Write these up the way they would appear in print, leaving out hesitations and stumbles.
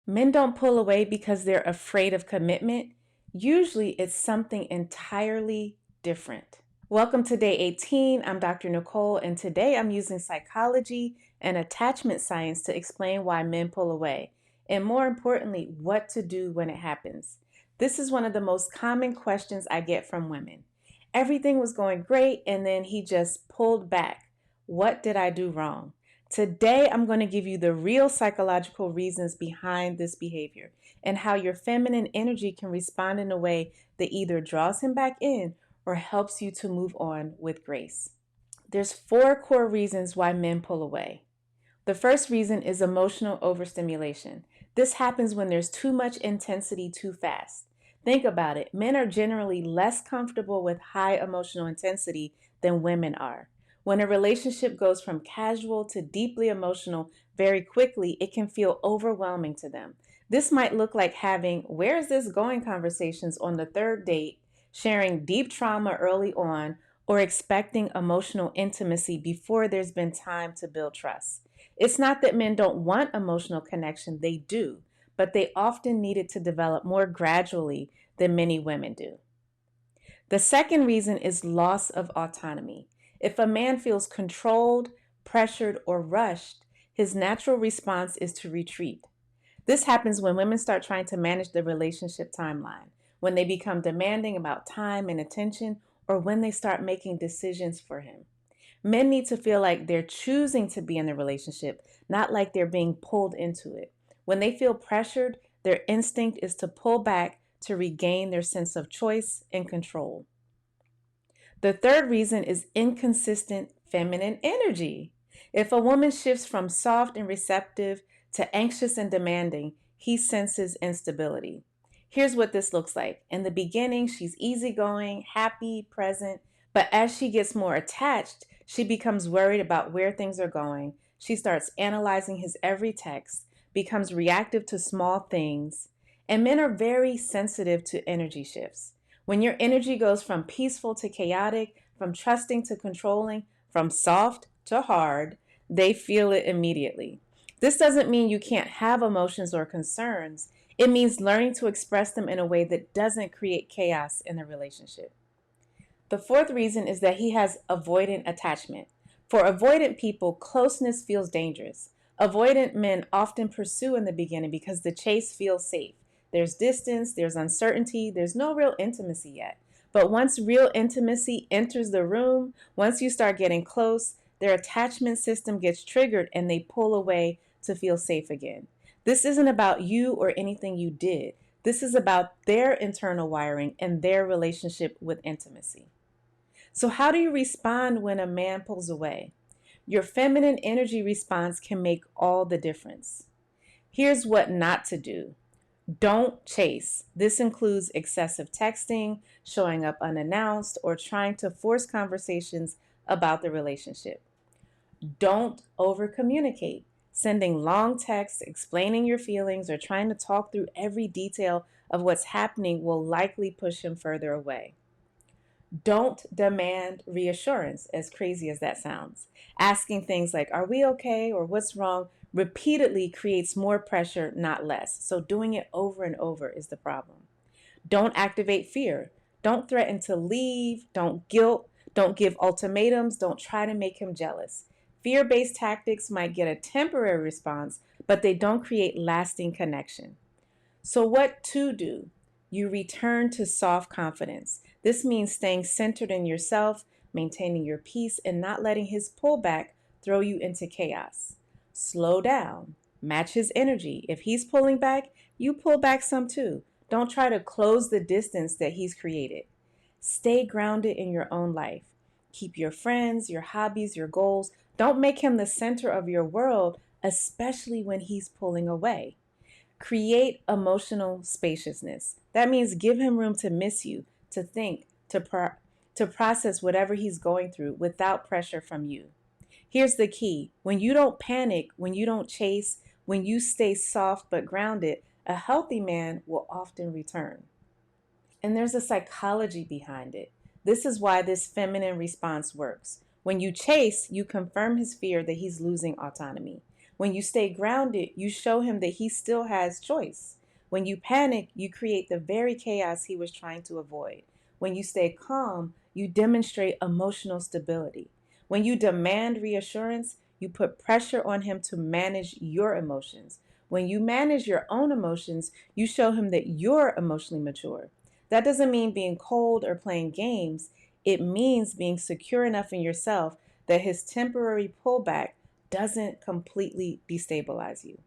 Men don't pull away because they're afraid of commitment. Usually it's something entirely different. Welcome to day 18. I'm Dr. Nicole, and today I'm using psychology and attachment science to explain why men pull away, and more importantly, what to do when it happens. This is one of the most common questions I get from women. Everything was going great, and then he just pulled back. What did I do wrong? Today, I'm going to give you the real psychological reasons behind this behavior and how your feminine energy can respond in a way that either draws him back in or helps you to move on with grace. There's 4 core reasons why men pull away. The first reason is emotional overstimulation. This happens when there's too much intensity too fast. Think about it. Men are generally less comfortable with high emotional intensity than women are. When a relationship goes from casual to deeply emotional very quickly, it can feel overwhelming to them. This might look like having "where is this going" conversations on the third date, sharing deep trauma early on, or expecting emotional intimacy before there's been time to build trust. It's not that men don't want emotional connection, they do, but they often need it to develop more gradually than many women do. The second reason is loss of autonomy. If a man feels controlled, pressured, or rushed, his natural response is to retreat. This happens when women start trying to manage the relationship timeline, when they become demanding about time and attention, or when they start making decisions for him. Men need to feel like they're choosing to be in the relationship, not like they're being pulled into it. When they feel pressured, their instinct is to pull back to regain their sense of choice and control. The third reason is inconsistent feminine energy. If a woman shifts from soft and receptive to anxious and demanding, he senses instability. Here's what this looks like. In the beginning, she's easygoing, happy, present, but as she gets more attached, she becomes worried about where things are going. She starts analyzing his every text, becomes reactive to small things, and men are very sensitive to energy shifts. When your energy goes from peaceful to chaotic, from trusting to controlling, from soft to hard, they feel it immediately. This doesn't mean you can't have emotions or concerns. It means learning to express them in a way that doesn't create chaos in the relationship. The fourth reason is that he has avoidant attachment. For avoidant people, closeness feels dangerous. Avoidant men often pursue in the beginning because the chase feels safe. There's distance, there's uncertainty, there's no real intimacy yet. But once real intimacy enters the room, once you start getting close, their attachment system gets triggered and they pull away to feel safe again. This isn't about you or anything you did. This is about their internal wiring and their relationship with intimacy. So, how do you respond when a man pulls away? Your feminine energy response can make all the difference. Here's what not to do. Don't chase. This includes excessive texting, showing up unannounced, or trying to force conversations about the relationship. Don't over communicate. Sending long texts, explaining your feelings, or trying to talk through every detail of what's happening will likely push him further away. Don't demand reassurance, as crazy as that sounds. Asking things like, "Are we okay?" or "What's wrong?" repeatedly creates more pressure, not less. So doing it over and over is the problem. Don't activate fear. Don't threaten to leave. Don't guilt. Don't give ultimatums. Don't try to make him jealous. Fear based tactics might get a temporary response, but they don't create lasting connection. So, what to do? You return to soft confidence. This means staying centered in yourself, maintaining your peace, and not letting his pullback throw you into chaos. Slow down, match his energy. If he's pulling back, you pull back some too. Don't try to close the distance that he's created. Stay grounded in your own life. Keep your friends, your hobbies, your goals. Don't make him the center of your world, especially when he's pulling away. Create emotional spaciousness. That means give him room to miss you, to think, to process whatever he's going through without pressure from you. Here's the key. When you don't panic, when you don't chase, when you stay soft but grounded, a healthy man will often return. And there's a psychology behind it. This is why this feminine response works. When you chase, you confirm his fear that he's losing autonomy. When you stay grounded, you show him that he still has choice. When you panic, you create the very chaos he was trying to avoid. When you stay calm, you demonstrate emotional stability. When you demand reassurance, you put pressure on him to manage your emotions. When you manage your own emotions, you show him that you're emotionally mature. That doesn't mean being cold or playing games. It means being secure enough in yourself that his temporary pullback doesn't completely destabilize you.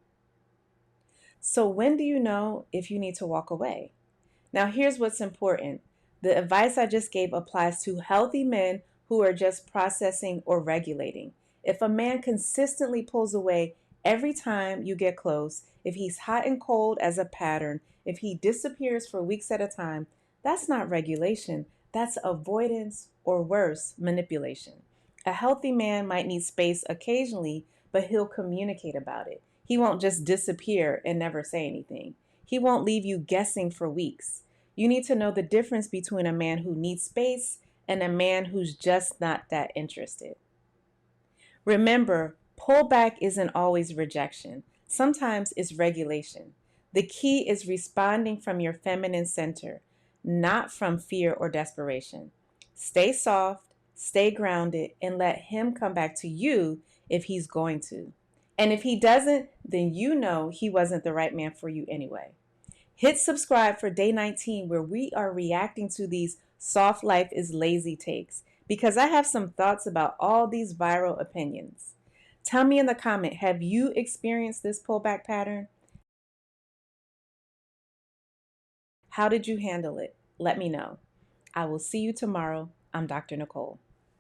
So, when do you know if you need to walk away? Now, here's what's important. The advice I just gave applies to healthy men who are just processing or regulating. If a man consistently pulls away every time you get close, if he's hot and cold as a pattern, if he disappears for weeks at a time, that's not regulation. That's avoidance or worse, manipulation. A healthy man might need space occasionally, but he'll communicate about it. He won't just disappear and never say anything. He won't leave you guessing for weeks. You need to know the difference between a man who needs space and a man who's just not that interested. Remember, pullback isn't always rejection. Sometimes it's regulation. The key is responding from your feminine center, not from fear or desperation. Stay soft, stay grounded, and let him come back to you if he's going to. And if he doesn't, then you know he wasn't the right man for you anyway. Hit subscribe for day 19, where we are reacting to these soft life is lazy takes, because I have some thoughts about all these viral opinions. Tell me in the comment, have you experienced this pullback pattern? How did you handle it? Let me know. I will see you tomorrow. I'm Dr. Nicole.